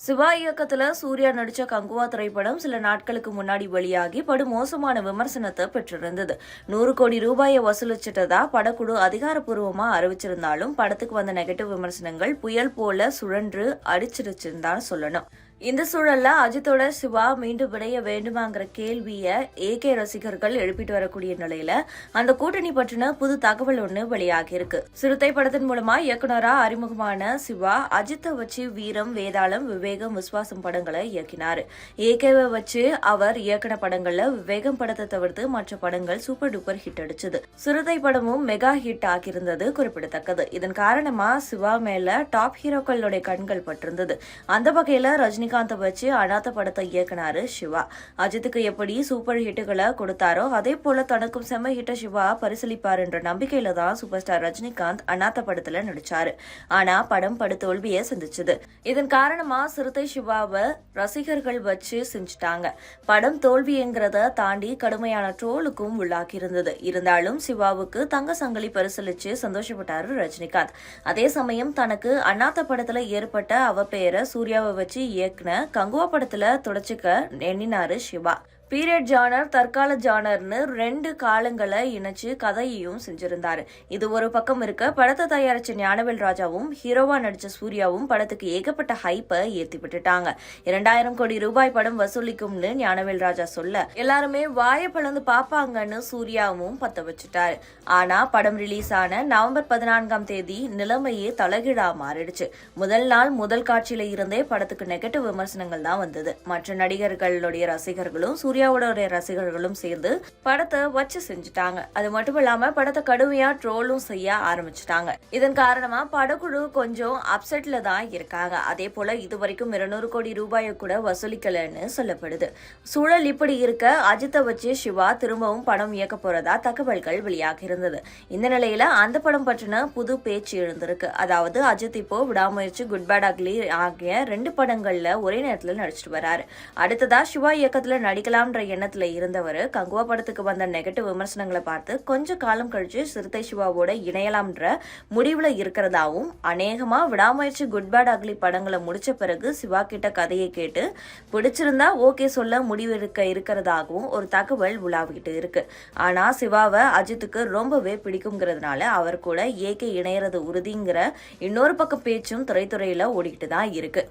சிவா இயக்கத்துல சூர்யா நடிச்ச கங்குவா திரைப்படம் சில நாட்களுக்கு முன்னாடி வெளியாகி படு மோசமான விமர்சனத்தை பெற்றிருந்தது. 100 கோடி ரூபாயை வசூலிச்சிட்டதா படக்குழு அதிகாரப்பூர்வமா அறிவிச்சிருந்தாலும் படத்துக்கு வந்த நெகட்டிவ் விமர்சனங்கள் புயல் போல சுழன்று அடிச்சிருச்சுன்னு சொல்லணும். இந்த சூழல்ல அஜித்தோட சிவா மீண்டும் விடைய வேண்டுமாங்கிற கேள்விய ஏகே ரசிகர்கள் எழுப்பிட்டு வரக்கூடிய நிலையில அந்த கூட்டணி பற்றின புது தகவல் ஒண்ணு வெளியாகி இருக்கு. சிறுத்தை படத்தின் மூலமா இயக்குனரா அறிமுகமான சிவா அஜித்தை வச்சு வீரம், வேதாளம், விவேகம், விஸ்வாசம் படங்களை இயக்கினாரு. ஏகேவை வச்சு அவர் இயக்குன படங்கள்ல விவேகம் படத்தை தவிர்த்து மற்ற படங்கள் சூப்பர் டூப்பர் ஹிட் அடிச்சது. சிறுத்தை படமும் மெகா ஹிட் ஆகியிருந்தது குறிப்பிடத்தக்கது. இதன் காரணமா சிவா மேல டாப் ஹீரோக்களுடைய கண்கள் பட்டிருந்தது. அந்த வகையில ரஜினிகாந்த் வச்சு அனாத படத்தை இயக்குனாரு சிவா. அஜித்துக்கு எப்படி சூப்பர் ஹிட்டுகளை கொடுத்தாரோ அதே போல தனக்கும் செம்ம ஹிட்ட சிவா பரிசீலிப்பார் என்ற நம்பிக்கையில தான் சூப்பர் ஸ்டார் ரஜினிகாந்த் அனாத படத்துல நடிச்சாரு. ஆனா படம் படுதோல்வியை சந்திச்சது. இதன் காரணமா சிறுத்தை சிவாவை ரசிகர்கள் வச்சு செஞ்சுட்டாங்க. படம் தோல்விங்கிறத தாண்டி கடுமையான ட்ரோலுக்கும் உள்ளாக்கி இருந்தது. இருந்தாலும் சிவாவுக்கு தங்க சங்கிலி பரிசீலிச்சு சந்தோஷப்பட்டாரு ரஜினிகாந்த். அதே சமயம் தனக்கு அனாத படத்துல ஏற்பட்ட அவப்பெயரை சூர்யாவை வச்சு கங்குவா படத்துல தொடச்சுக்க எண்ணினாரு சிவா. பீரியட் ஜானர், தற்கால ஜானர்னு 2 காலங்களை இணைச்சு கதையையும் செஞ்சிருந்தாரு. இது ஒரு பக்கம் இருக்க, படத்தை தயாரிச்ச ஞானவேல் ராஜாவும் ஹீரோவா நடிச்ச சூர்யாவும் படத்துக்கு ஏகப்பட்ட ஹைப்பை ஏத்தி விட்டுட்டாங்க. 2000 கோடி ரூபாய் படம் வசூலிக்கும்னு ஞானவேல் ராஜா சொல்ல எல்லாருமே வாயை பிளந்து பாப்பாங்கன்னு சூர்யாவும் பத்த வச்சுட்டாரு. ஆனா படம் ரிலீஸ் ஆன நவம்பர் 14ஆம் தேதி நிலைமையே தலைகீழா மாறிடுச்சு. முதல் நாள் முதல் காட்சியில இருந்தே படத்துக்கு நெகட்டிவ் விமர்சனங்கள் தான் வந்தது. மற்ற நடிகர்களுடைய ரசிகர்களும் சூர்யாவோட ரசிகர்களும் சேர்ந்து படத்தை வச்சு செஞ்சுட்டாங்க. அது மட்டும் இல்லாம படத்தை கடுமையா ட்ரோலும் செய்ய ஆரம்பிச்சுட்டாங்க. இதன் காரணமா படக்குழு கொஞ்சம் அப்செட்ல தான் இருக்காங்க. அதே போல இதுவரைக்கும் 200 கோடி ரூபாயை கூட வசூலிக்கலன்னு சொல்லப்படுது. சூழல் இப்படி இருக்க அஜித்தை வச்சு சிவா திரும்பவும் படம் இயக்க போறதா தகவல்கள் வெளியாகி இருந்தது. இந்த நிலையில அந்த படம் பற்றின புது பேச்சு எழுந்திருக்கு. அதாவது அஜித் இப்போ விடாமுயற்சி, குட் பேட் அக்லி ஆகிய 2 படங்கள்ல ஒரே நேரத்துல நடிச்சிட்டு வராரு. அடுத்ததா சிவா இயக்கத்துல நடிக்கலாம் எண்ணத்துல இருந்தவர் கங்குவா படத்துக்கு வந்த நெகட்டிவ் விமர்சனங்களை பார்த்து கொஞ்ச காலம் கழிச்சு சிறுத்தை சிவாவோட இணையலாம்ன்ற முடிவுல இருக்கிறதாவும், அநேகமா விடாமுயற்சி, குட் பேட் அக்லி படங்களை முடிச்ச பிறகு சிவா கிட்ட கதையை கேட்டு பிடிச்சிருந்தா ஓகே சொல்ல முடிவு இருக்கிறதாகவும் ஒரு தகவல் உலாவிட்டு இருக்கு. ஆனா சிவாவை அஜித்துக்கு ரொம்பவே பிடிக்குங்கிறதுனால அவர் கூட ஏகே இணையறது உறுதிங்கிற இன்னொரு பக்கம் பேச்சும் திரைத்துறையில ஓடிக்கிட்டு தான் இருக்கு.